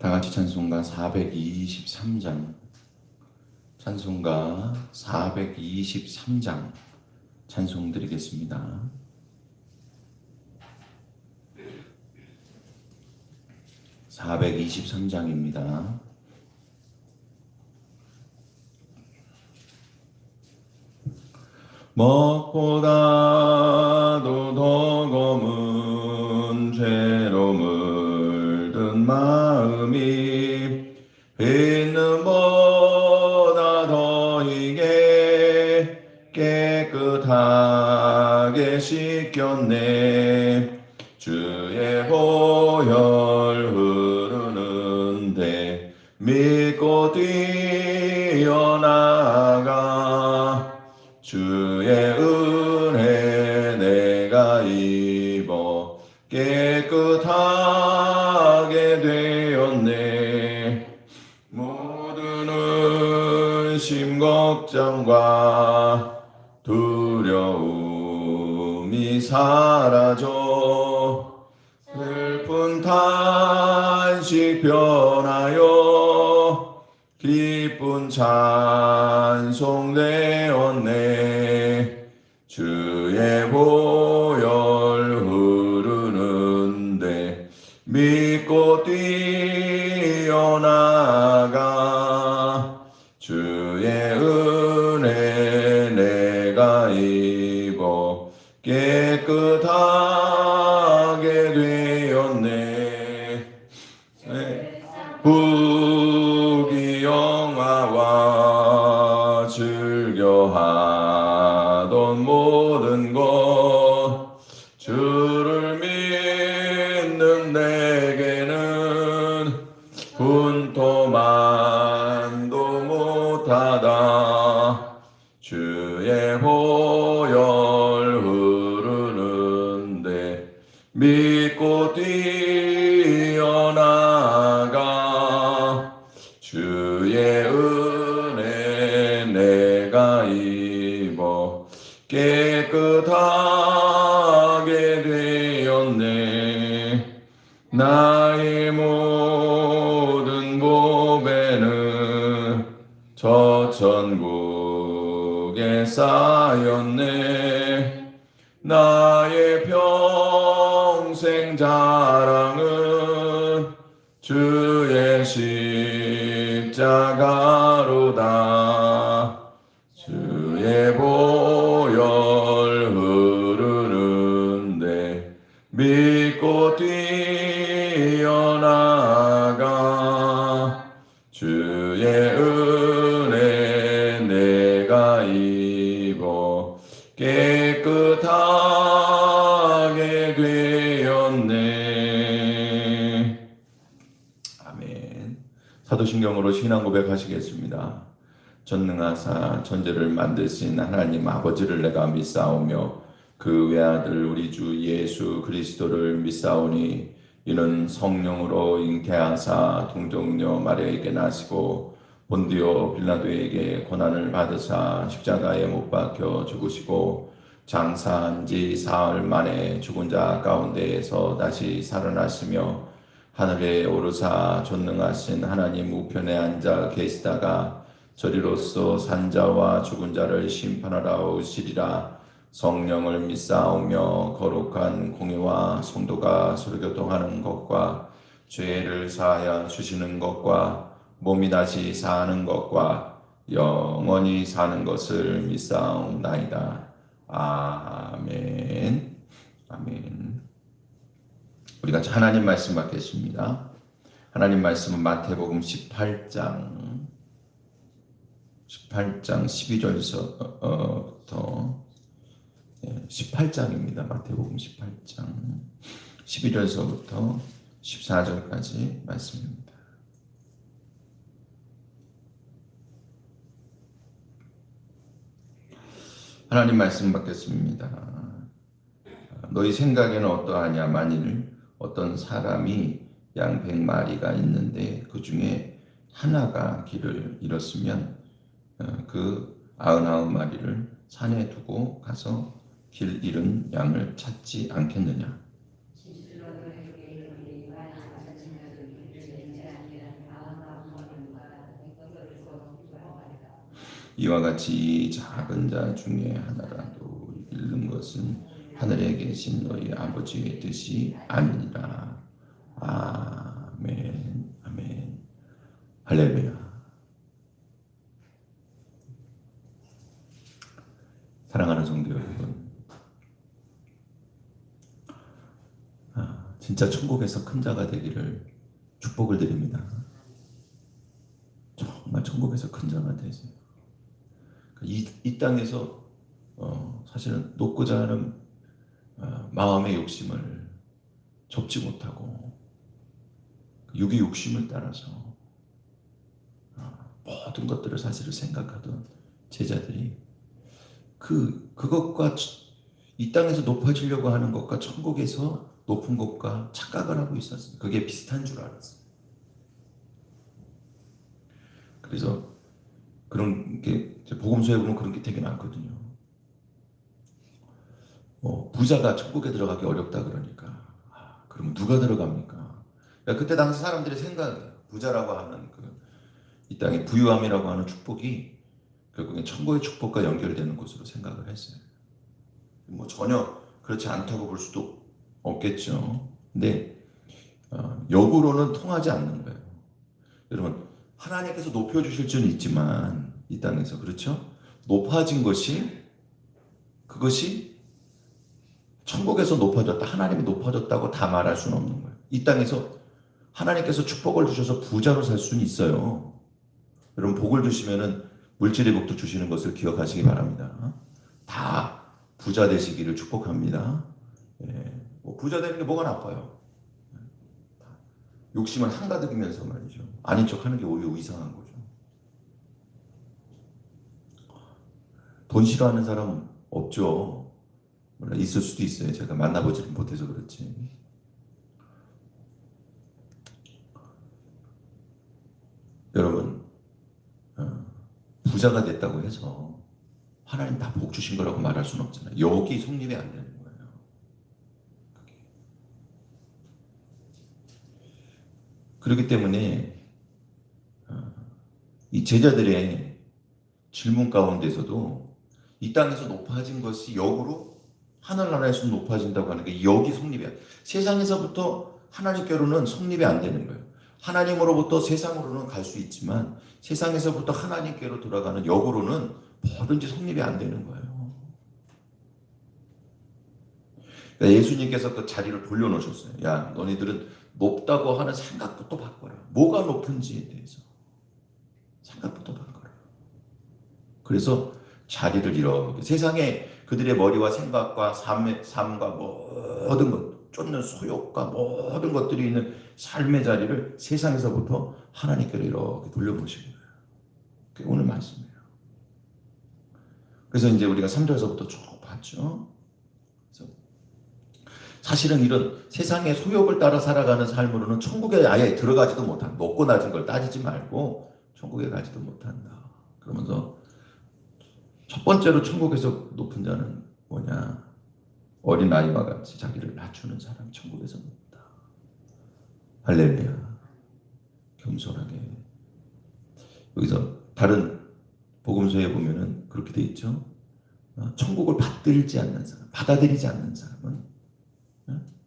다 같이 찬송가 423장, 찬송가 423장 찬송 드리겠습니다. 423장입니다. 무엇보다도 더 검은 죄로 물든 마음이 빗눈보다 더 희게 깨끗하게 씻겼네. 주의 보혈 흐르는데 믿고 뛰어나가. 주의 은혜 내가 입어 깨끗하게 되었네. 모든 의심 걱정과 두려움이 사라져 슬픈 탄식 변하여 기쁜 찬송 되었네. 주의 보혈 흐르는데 믿고 뛰어나가. 주의 은혜 내가 입어 깨끗하게 되었네. 부귀영화와 즐겨하던 모든 것 주를 믿는 내게는 분토만도 못하다. 주의 보혈 흐르는데 믿고 뛰어나가. 주의 은혜 내가 입어 깨끗하게 되었네. 나의 모든 보배는 저 천국에 쌓였네. 나의 평생 자랑은 주의 십자가로다. 주의 보혈 흐르는데 믿고 뛰어나가. 주의 은혜 내가 입어 깨끗하게 되었네. 아멘. 사도신경으로 신앙 고백하시겠습니다. 전능하사 천지를 만드신 하나님 아버지를 내가 믿사오며 그 외아들 우리 주 예수 그리스도를 믿사오니 이는 성령으로 잉태하사 동정녀 마리아에게 나시고 본디오 빌라도에게 고난을 받으사 십자가에 못 박혀 죽으시고 장사한 지 사흘 만에 죽은 자 가운데에서 다시 살아나시며 하늘에 오르사 전능하신 하나님 우편에 앉아 계시다가 저리로서 산자와 죽은 자를 심판하러 오시리라. 성령을 믿사오며 거룩한 공의와 성도가 서로교통하는 것과 죄를 사하여 주시는 것과 몸이 다시 사는 것과 영원히 사는 것을 믿사옵나이다. 아멘. 아멘. 우리가 하나님 말씀 받겠습니다. 하나님 말씀은 마태복음 18장 12절부터 18장입니다. 마태복음 18장 12절서부터 14절까지 말씀입니다. 하나님 말씀 받겠습니다. 너희 생각에는 어떠하냐? 만일 어떤 사람이 양 100마리가 있는데 그 중에 하나가 길을 잃었으면 그 99마리를 산에 두고 가서 길 잃은 양을 찾지 않겠느냐? 이와 같이 작은 자 중에 하나라도 잃는 것은 하늘에 계신 너희 아버지의 뜻이 아니니라. 아멘. 아멘. 할렐루야. 사랑하는 성도 여러분, 진짜 천국에서 큰 자가 되기를 축복을 드립니다. 정말 천국에서 큰 자가 되세요. 이 땅에서 사실은 높고자 하는 마음의 욕심을 접지 못하고 육의 욕심을 따라서 모든 것들을 사실을 생각하던 제자들이 그것과 이 땅에서 높아지려고 하는 것과 천국에서 높은 것과 착각을 하고 있었어요. 그게 비슷한 줄 알았어요. 그래서 그런 게 복음서에 보면 그런 게 되게 많거든요. 부자가 천국에 들어가기 어렵다 그러니까 그러면 누가 들어갑니까? 그때 당시 사람들의 생각이에요. 부자라고 하는 이 땅의 부유함이라고 하는 축복이 결국엔 천국의 축복과 연결되는 것으로 생각을 했어요. 뭐 전혀 그렇지 않다고 볼 수도 없겠죠. 근데 역으로는 통하지 않는 거예요. 여러분, 하나님께서 높여주실 수는 있지만 이 땅에서 그렇죠? 높아진 그것이 천국에서 높아졌다, 하나님이 높아졌다고 다 말할 수는 없는 거예요. 이 땅에서 하나님께서 축복을 주셔서 부자로 살 수는 있어요. 여러분, 복을 주시면은 물질의 복도 주시는 것을 기억하시기 바랍니다. 다 부자 되시기를 축복합니다. 부자 되는 게 뭐가 나빠요? 욕심을 한가득이면서 말이죠. 아닌 척 하는 게 오히려 이상한 거죠. 돈 싫어하는 사람 없죠. 있을 수도 있어요. 제가 만나보지는 못해서 그렇지. 여러분, 부자가 됐다고 해서 하나님 다 복 주신 거라고 말할 수는 없잖아요. 여기 성립이 안 되는 거예요. 그렇기 때문에 이 제자들의 질문 가운데서도 이 땅에서 높아진 것이 역으로 하늘나라에서 높아진다고 하는 게 여기 성립이 안 돼요. 세상에서부터 하나님께로는 성립이 안 되는 거예요. 하나님으로부터 세상으로는 갈 수 있지만 세상에서부터 하나님께로 돌아가는 역으로는 뭐든지 성립이 안 되는 거예요. 그러니까 예수님께서 그 자리를 돌려놓으셨어요. 야, 너희들은 높다고 하는 생각부터 바꿔라. 뭐가 높은지에 대해서 생각부터 바꿔라. 그래서 자리를 이렇게 세상에 그들의 머리와 생각과 삶과 모든 것, 쫓는 소욕과 모든 것들이 있는 삶의 자리를 세상에서부터 하나님께로 이렇게 돌려보시는 거예요. 그게 오늘 말씀이에요. 그래서 이제 우리가 3절에서부터 쭉 봤죠. 그래서 사실은 이런 세상의 소욕을 따라 살아가는 삶으로는 천국에 아예 들어가지도 못한다. 높고 낮은 걸 따지지 말고 천국에 가지도 못한다. 그러면서 첫 번째로 천국에서 높은 자는 뭐냐? 어린아이와 같이 자기를 낮추는 사람이 천국에서 높다. 할렐루야. 겸손하게. 여기서 다른 복음서에 보면은 그렇게 돼 있죠. 천국을 받들지 않는 사람, 받아들이지 않는 사람은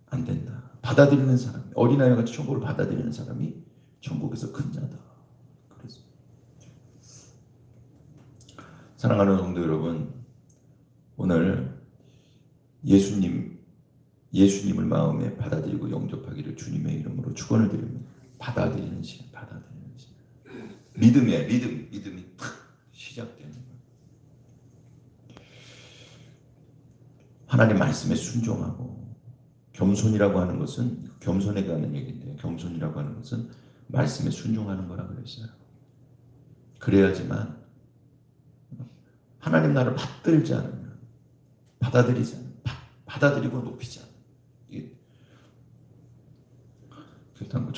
안 된다. 받아들이는 사람, 어린아이와 같이 천국을 받아들이는 사람이 천국에서 큰 자다. 그래서 사랑하는 성도 여러분, 오늘 예수님을 마음에 받아들이고 영접하기를 주님의 이름으로 축원을 드립니다. 받아들이는 신. 믿음이 탁 시작되는 거예요. 하나님 말씀에 순종하고 겸손이라고 하는 것은 겸손에 관한 얘기인데 겸손이라고 하는 것은 말씀에 순종하는 거라 그랬어요. 그래야지만 하나님 나를 받들지 않으면 받아들이지 않으면 받아들이고 높이지 않으면 일단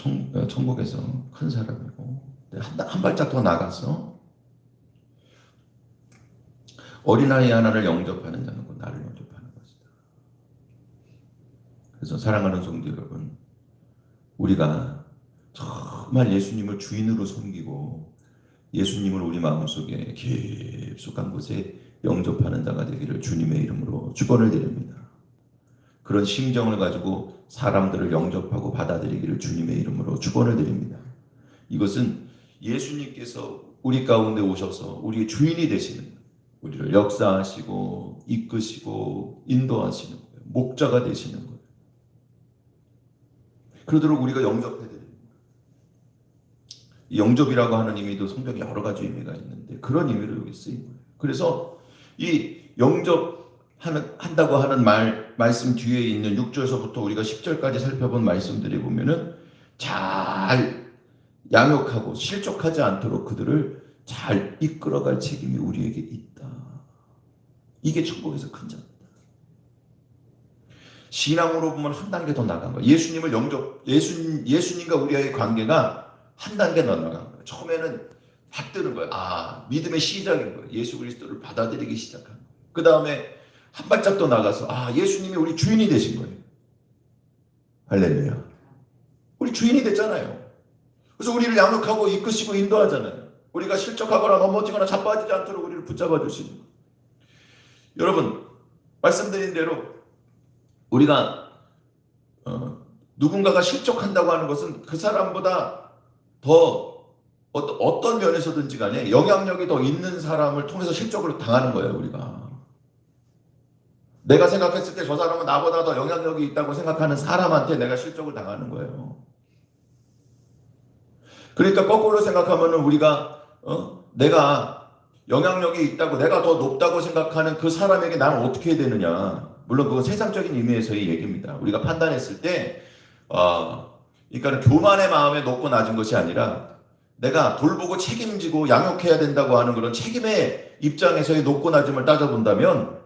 천국에서 큰 사람이고 한 발짝 더 나가서 어린아이 하나를 영접하는 자는 곧 나를 영접하는 것이다. 그래서 사랑하는 성도 여러분, 우리가 정말 예수님을 주인으로 섬기고 예수님을 우리 마음속에 깊숙한 곳에 영접하는 자가 되기를 주님의 이름으로 축원을 드립니다. 그런 심정을 가지고 사람들을 영접하고 받아들이기를 주님의 이름으로 축원을 드립니다. 이것은 예수님께서 우리 가운데 오셔서 우리의 주인이 되시는 거예요. 우리를 역사하시고 이끄시고 인도하시는 거예요. 목자가 되시는 거예요. 그러도록 우리가 영접해야 됩니다. 영접이라고 하는 의미도 성경에 여러 가지 의미가 있는데 그런 의미로 여기 쓰인 거예요. 그래서 이 영접한다고 하는 말씀 뒤에 있는 6절서부터 우리가 10절까지 살펴본 말씀들이 보면은 잘 양육하고 실족하지 않도록 그들을 잘 이끌어갈 책임이 우리에게 있다. 이게 천국에서 큰 자입니다. 신앙으로 보면 한 단계 더 나간 거예요. 예수님과 우리의 관계가 한 단계 더 나간 거예요. 처음에는 받드는 거예요. 믿음의 시작인 거예요. 예수 그리스도를 받아들이기 시작한 거예요. 그 다음에 한 발짝 더 나가서 예수님이 우리 주인이 되신 거예요. 할렐루야. 우리 주인이 됐잖아요. 그래서 우리를 양육하고 이끄시고 인도하잖아요. 우리가 실족하거나 넘어지거나 자빠지지 않도록 우리를 붙잡아 주시는 거예요. 여러분, 말씀드린 대로 우리가 누군가가 실족한다고 하는 것은 그 사람보다 더 어떤 면에서든지 간에 영향력이 더 있는 사람을 통해서 실족을 당하는 거예요. 우리가 내가 생각했을 때 저 사람은 나보다 더 영향력이 있다고 생각하는 사람한테 내가 실족을 당하는 거예요. 그러니까 거꾸로 생각하면 우리가 내가 영향력이 있다고 내가 더 높다고 생각하는 그 사람에게 나는 어떻게 해야 되느냐. 물론 그건 세상적인 의미에서의 얘기입니다. 우리가 판단했을 때 그러니까 교만의 마음에 높고 낮은 것이 아니라 내가 돌보고 책임지고 양육해야 된다고 하는 그런 책임의 입장에서의 높고 낮음을 따져본다면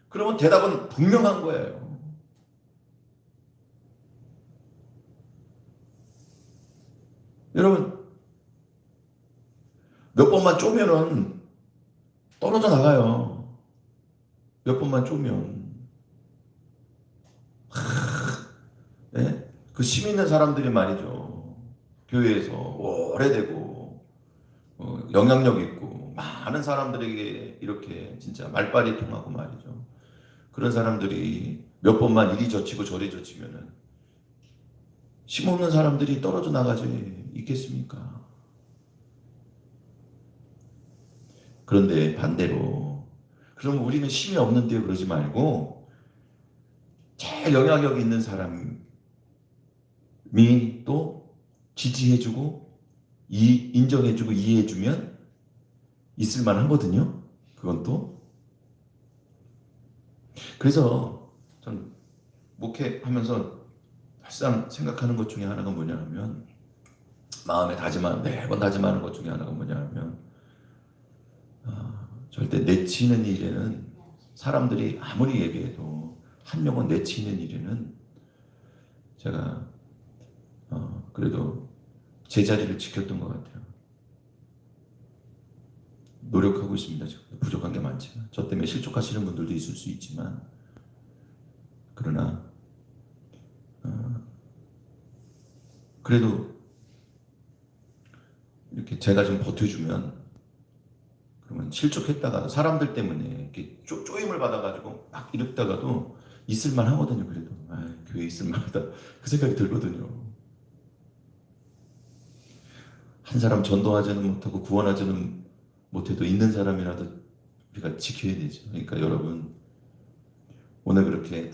그러면 대답은 분명한 거예요. 여러분, 몇 번만 쪼면은 떨어져 나가요. 몇 번만 쪼면. 네? 그 심 있는 사람들이 말이죠. 교회에서 오래되고 영향력 있고 많은 사람들에게 이렇게 진짜 말빨이 통하고 말이죠. 그런 사람들이 몇 번만 이리 젖히고 저리 젖히면은 심 없는 사람들이 떨어져 나가지 있겠습니까? 그런데 반대로 그러면 우리는 심이 없는데요 그러지 말고 제일 영향력 있는 사람이 또 지지해주고 인정해주고 이해해주면 있을만 하거든요. 그건 또 그래서 전 목회하면서 항상 생각하는 것 중에 하나가 뭐냐면 마음에 매번 다짐하는 것 중에 하나가 뭐냐면 절대 내치는 일에는 사람들이 아무리 얘기해도 한 명은 내치는 일에는 제가 그래도 제 자리를 지켰던 것 같아요. 노력하고 있습니다. 지금 부족한 게 많지만 저 때문에 실족하시는 분들도 있을 수 있지만 그러나 그래도 이렇게 제가 좀 버텨주면 그러면 실족했다가 사람들 때문에 이렇게 쪼임을 받아가지고 막 이랬다가도 있을만 하거든요. 그래도 교회에 있을만하다 그 생각이 들거든요. 한 사람 전도하지는 못하고 구원하지는 못해도 있는 사람이라도 우리가 지켜야 되죠. 그러니까 여러분 오늘 그렇게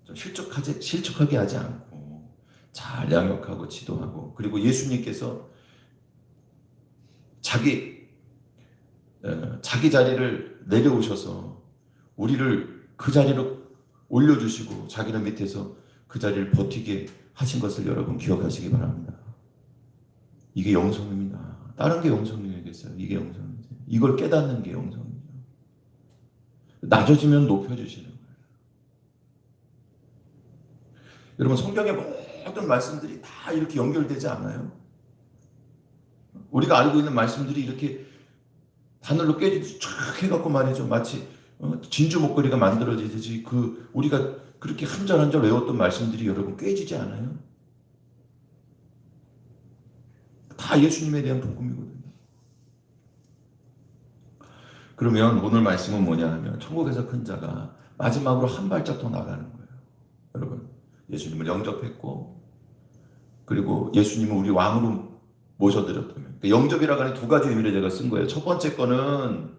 좀 실족하게 하지 않고 잘 양육하고 지도하고 그리고 예수님께서 자기 자리를 내려오셔서 우리를 그 자리로 올려주시고 자기는 밑에서 그 자리를 버티게 하신 것을 여러분 기억하시기 바랍니다. 이게 영성입니다. 다른 게 영성이겠어요. 이게 영성이지. 이걸 깨닫는 게 영성이죠. 낮아지면 높여주시는 거예요. 여러분 성경의 모든 말씀들이 다 이렇게 연결되지 않아요? 우리가 알고 있는 말씀들이 이렇게 바늘로 깨지듯이 쫙 해갖고 말이죠. 마치 진주 목걸이가 만들어지듯이 우리가 그렇게 한 절 한 절 외웠던 말씀들이 여러분 깨지지 않아요? 다 예수님에 대한 복음이거든요. 그러면 오늘 말씀은 뭐냐 하면 천국에서 큰 자가 마지막으로 한 발짝 더 나가는 거예요. 여러분, 예수님을 영접했고 그리고 예수님을 우리 왕으로 모셔드렸다면, 그러니까 영접이라고 하는 두 가지 의미를 제가 쓴 거예요. 첫 번째 거는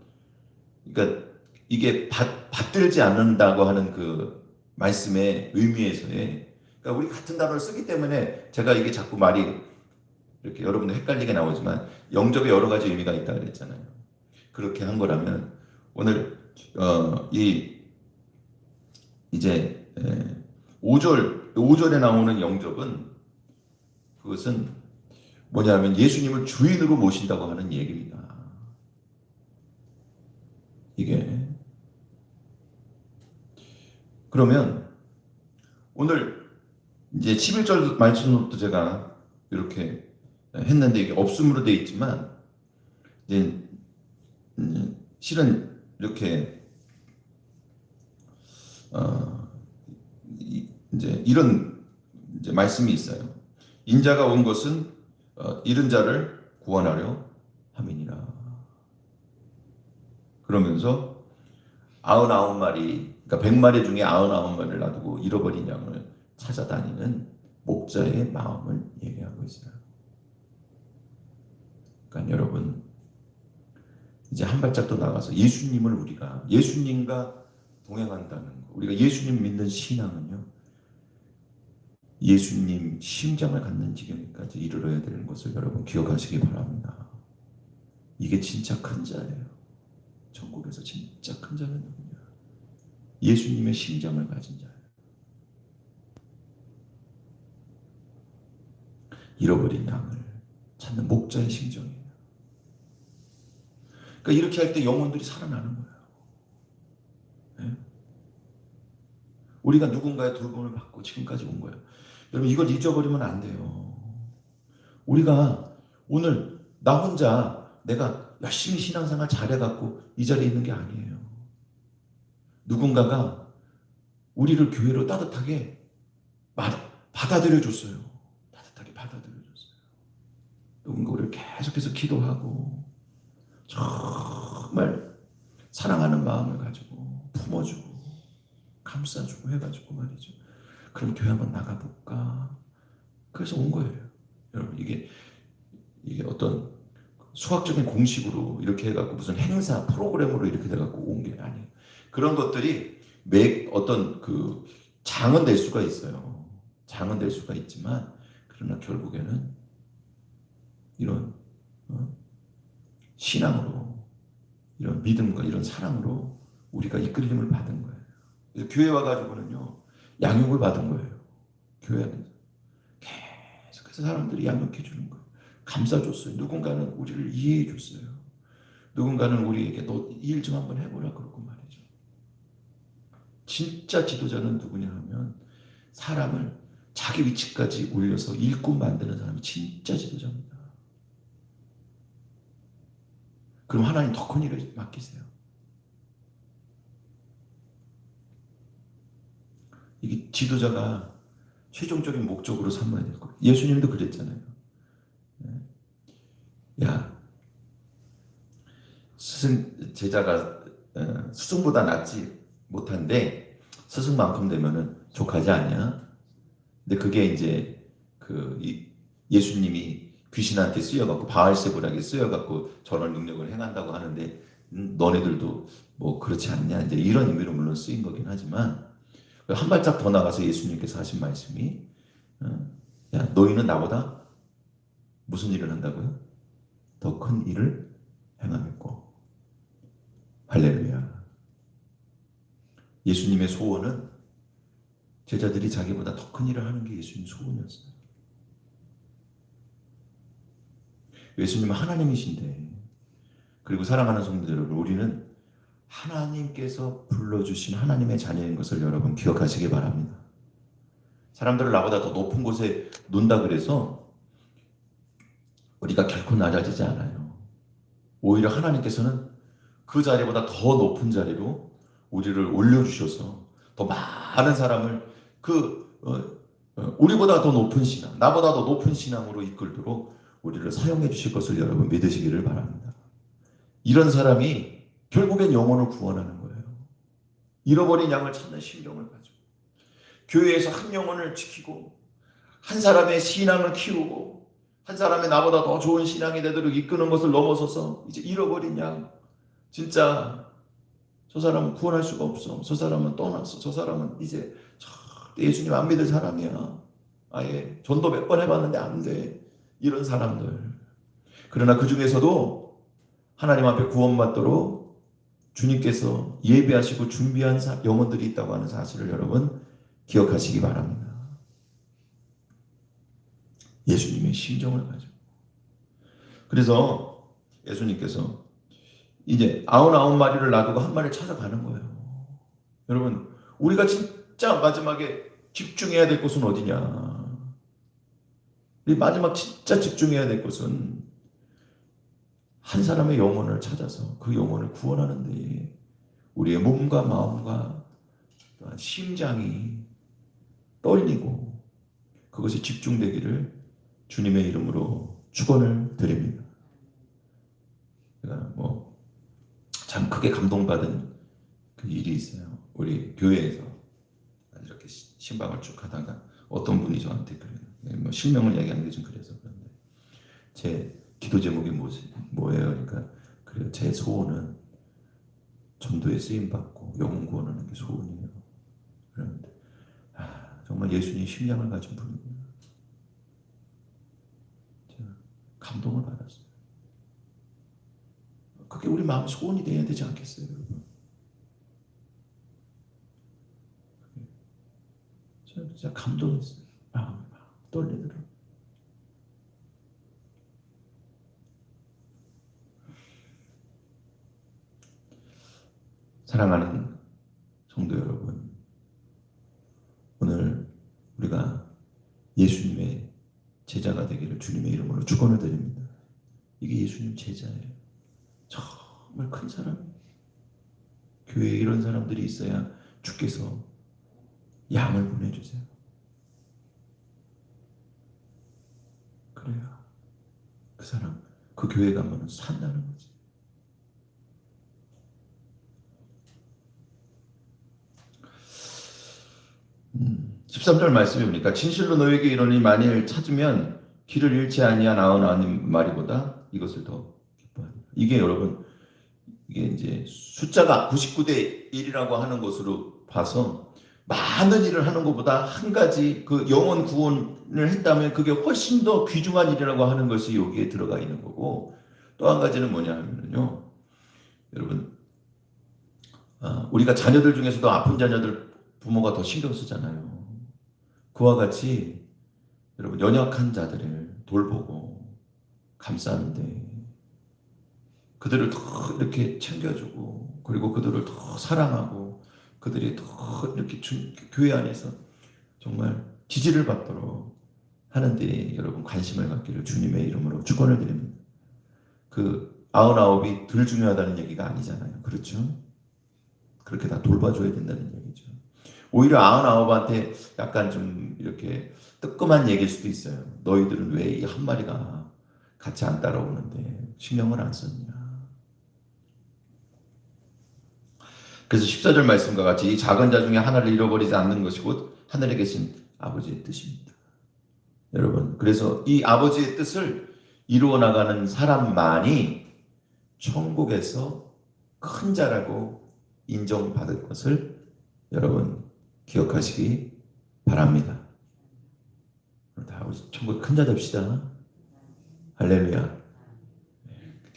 그러니까 이게 받들지 않는다고 하는 그 말씀의 의미에서의, 그러니까 우리 같은 단어를 쓰기 때문에 제가 이게 자꾸 말이 이렇게 여러분들 헷갈리게 나오지만 영접에 여러 가지 의미가 있다 그랬잖아요. 그렇게 한 거라면 오늘 이제 5절에 나오는 영접은 그것은 뭐냐면 예수님을 주인으로 모신다고 하는 얘기입니다. 이게 그러면 오늘 이제 11절 말씀부터 제가 이렇게 했는데 이게 없음으로 되어 있지만 이제 실은 이렇게 이제 이런 이제 말씀이 있어요. 인자가 온 것은 잃은 자를 구원하려 함이니라. 그러면서 99마리, 그러니까 100마리 중에 99마리를 놔두고 잃어버린 양을 찾아다니는 목자의 마음을 얘기하고 있어요. 그러니까 여러분 이제 한 발짝 더 나가서 예수님을 우리가 예수님과 동행한다는 거, 우리가 예수님 믿는 신앙은요, 예수님 심장을 갖는 지경까지 이르러야 되는 것을 여러분 기억하시기 바랍니다. 이게 진짜 큰 자예요. 천국에서 진짜 큰 자는 누구냐? 예수님의 심장을 가진 자예요. 잃어버린 양을 찾는 목자의 심정이에요. 그러니까 이렇게 할 때 영혼들이 살아나는 거예요. 네? 우리가 누군가의 돌봄을 받고 지금까지 온 거예요. 여러분 이걸 잊어버리면 안 돼요. 우리가 오늘 나 혼자 내가 열심히 신앙생활 잘해갖고 이 자리에 있는 게 아니에요. 누군가가 우리를 교회로 따뜻하게 받아들여줬어요. 따뜻하게 받아들여줬어요. 누군가 우리를 계속해서 기도하고 정말 사랑하는 마음을 가지고 품어주고 감싸주고 해가지고 말이죠. 그럼 교회 한번 나가볼까? 그래서 온 거예요. 여러분 이게 어떤 수학적인 공식으로 이렇게 해갖고 무슨 행사 프로그램으로 이렇게 돼갖고 온 게 아니에요. 그런 것들이 어떤 그 장은 될 수가 있어요. 장은 될 수가 있지만 그러나 결국에는 이런 신앙으로, 이런 믿음과 이런 사랑으로 우리가 이끌림을 받은 거예요. 그래서 교회 와가지고는요 양육을 받은 거예요. 교회 안에서 계속해서 사람들이 양육해 주는 거예요. 감싸줬어요. 누군가는 우리를 이해해 줬어요. 누군가는 우리에게 너 일 좀 한번 해보라 그러고 말이죠. 진짜 지도자는 누구냐 하면 사람을 자기 위치까지 올려서 일꾼 만드는 사람이 진짜 지도자입니다. 그럼 하나님 더 큰 일을 맡기세요. 이게 지도자가 최종적인 목적으로 삼아야 될 거예요. 예수님도 그랬잖아요. 야, 제자가 스승보다 낫지 못한데 스승만큼 되면은 족하지 않냐? 근데 그게 이제 예수님이 귀신한테 쓰여갖고 바알세불에게 쓰여갖고 저런 능력을 행한다고 하는데 너네들도 뭐 그렇지 않냐? 이제 이런 의미로 물론 쓰인 거긴 하지만 한 발짝 더 나가서 예수님께서 하신 말씀이 야, 너희는 나보다 무슨 일을 한다고요? 더 큰 일을 행하겠고. 할렐루야. 예수님의 소원은 제자들이 자기보다 더 큰 일을 하는 게 예수님 소원이었어요. 예수님은 하나님이신데, 그리고 사랑하는 성도 여러분, 우리는 하나님께서 불러주신 하나님의 자녀인 것을 여러분 기억하시기 바랍니다. 사람들을 나보다 더 높은 곳에 논다 그래서 우리가 결코 낮아지지 않아요. 오히려 하나님께서는 그 자리보다 더 높은 자리로 우리를 올려주셔서 더 많은 사람을 우리보다 더 높은 신앙, 나보다 더 높은 신앙으로 이끌도록 우리를 사용해 주실 것을 여러분 믿으시기를 바랍니다. 이런 사람이 결국엔 영혼을 구원하는 거예요. 잃어버린 양을 찾는 심정을 가지고 교회에서 한 영혼을 지키고 한 사람의 신앙을 키우고 한 사람의 나보다 더 좋은 신앙이 되도록 이끄는 것을 넘어서서 이제 잃어버린 양, 진짜 저 사람은 구원할 수가 없어. 저 사람은 떠났어. 저 사람은 이제 예수님 안 믿을 사람이야. 아예 전도 몇 번 해봤는데 안 돼. 이런 사람들. 그러나 그 중에서도 하나님 앞에 구원받도록 주님께서 예비하시고 준비한 영혼들이 있다고 하는 사실을 여러분 기억하시기 바랍니다. 예수님의 심정을 가지고. 그래서 예수님께서 이제 99마리를 놔두고 한 마리를 찾아가는 거예요. 여러분, 우리가 진짜 마지막에 집중해야 될 곳은 어디냐? 우리 마지막 진짜 집중해야 될 곳은 한 사람의 영혼을 찾아서 그 영혼을 구원하는 데 우리의 몸과 마음과 또한 심장이 떨리고 그것이 집중되기를 주님의 이름으로 축원을 드립니다. 제가 참 크게 감동받은 그 일이 있어요. 우리 교회에서 이렇게 신방을 쭉 하다가 어떤 분이 저한테 그래요. 실명을 얘기하는 게 좀 그래서 그런데 제 기도 제목이 뭐예요? 그러니까 그래요. 제 소원은 전도에 쓰임 받고 영혼 구원하는 게 소원이에요. 그런데 정말 예수님 심장을 가진 분이구나. 제가 감동을 받았어요. 그게 우리 마음 소원이 돼야 되지 않겠어요, 여러분? 제가 진짜 감동했어요. 마음이 막 떨리더라고요. 사랑하는 성도 여러분, 오늘 우리가 예수님의 제자가 되기를 주님의 이름으로 축원을 드립니다. 이게 예수님 제자예요. 정말 큰 사람. 교회에 이런 사람들이 있어야 주께서 양을 보내주세요. 그래야 그 사람, 그 교회 가면 산다는 거지. 13절 말씀이 보니까 진실로 너에게 이르노니 만일 찾으면 길을 잃지 아니한 99마리보다 이것을 더 기뻐하리라. 이게 여러분, 이게 이제 숫자가 99대 1이라고 하는 것으로 봐서 많은 일을 하는 것보다 한 가지 그 영혼 구원을 했다면 그게 훨씬 더 귀중한 일이라고 하는 것이 여기에 들어가 있는 거고, 또 한 가지는 뭐냐 하면요, 여러분, 우리가 자녀들 중에서도 아픈 자녀들 부모가 더 신경 쓰잖아요. 그와 같이 여러분 연약한 자들을 돌보고 감싸는데 그들을 더 이렇게 챙겨주고 그리고 그들을 더 사랑하고 그들이 더 이렇게 교회 안에서 정말 지지를 받도록 하는데 여러분 관심을 갖기를 주님의 이름으로 축원을 드립니다. 그 99이 덜 중요하다는 얘기가 아니잖아요. 그렇죠? 그렇게 다 돌봐줘야 된다는 얘기죠. 오히려 99한테 약간 좀 이렇게 뜨끔한 얘기일 수도 있어요. 너희들은 왜 이 한 마리가 같이 안 따라오는데 신경을 안 썼냐. 그래서 14절 말씀과 같이 이 작은 자 중에 하나를 잃어버리지 않는 것이 곧 하늘에 계신 아버지의 뜻입니다. 여러분, 그래서 이 아버지의 뜻을 이루어 나가는 사람만이 천국에서 큰 자라고 인정받을 것을 여러분 기억하시기 바랍니다. 다 천국 큰 자 됩시다. 할렐루야.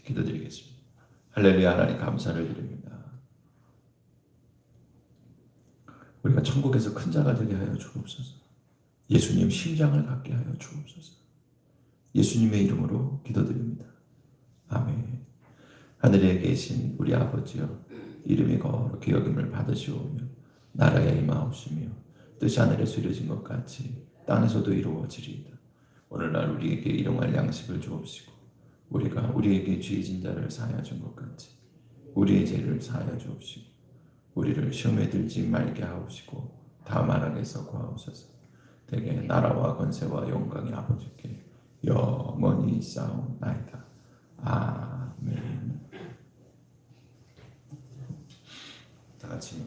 기도드리겠습니다. 할렐루야. 하나님 감사를 드립니다. 우리가 천국에서 큰 자가 되게 하여 주옵소서. 예수님 심장을 갖게 하여 주옵소서. 예수님의 이름으로 기도드립니다. 아멘. 하늘에 계신 우리 아버지여, 이름이 거룩히 여김을 받으시오며 나라에 임하옵시며 뜻이 하늘에 이루어진 것 같이 땅에서도 이루어지리이다. 오늘날 우리에게 일용할 양식을 주옵시고 우리가 우리에게 죄진 자를 사하여 준 것 같이 우리의 죄를 사하여 주옵시고 우리를 시험에 들지 말게 하옵시고 다만 악에서 구하옵소서. 대개 나라와 권세와 영광이 아버지께 영원히 있사옵나이다. 아멘. 같이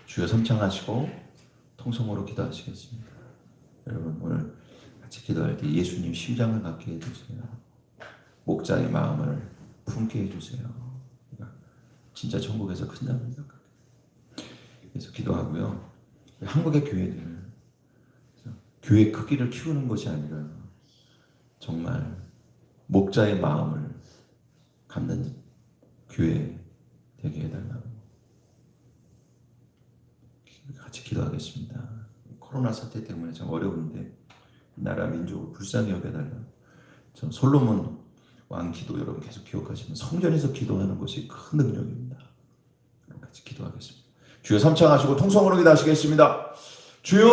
주여 삼창하시고 통성으로 기도하시겠습니다. 여러분 오늘 같이 기도할 때 예수님 심장을 갖게 해주세요. 목자의 마음을 품게 해주세요. 진짜 천국에서 큰 자입니다. 그래서 기도하고요. 한국의 교회들 교회 크기를 키우는 것이 아니라 정말 목자의 마음을 갖는 교회 되게 해달라고 같이 기도하겠습니다. 코로나 사태 때문에 참 어려운데 나라 민족을 불쌍히 여겨달라고. 전 솔로몬 왕 기도 여러분 계속 기억하시면 성전에서 기도하는 것이 큰 능력입니다. 같이 기도하겠습니다. 주여 삼창하시고 통성으로 기도하시겠습니다. 주여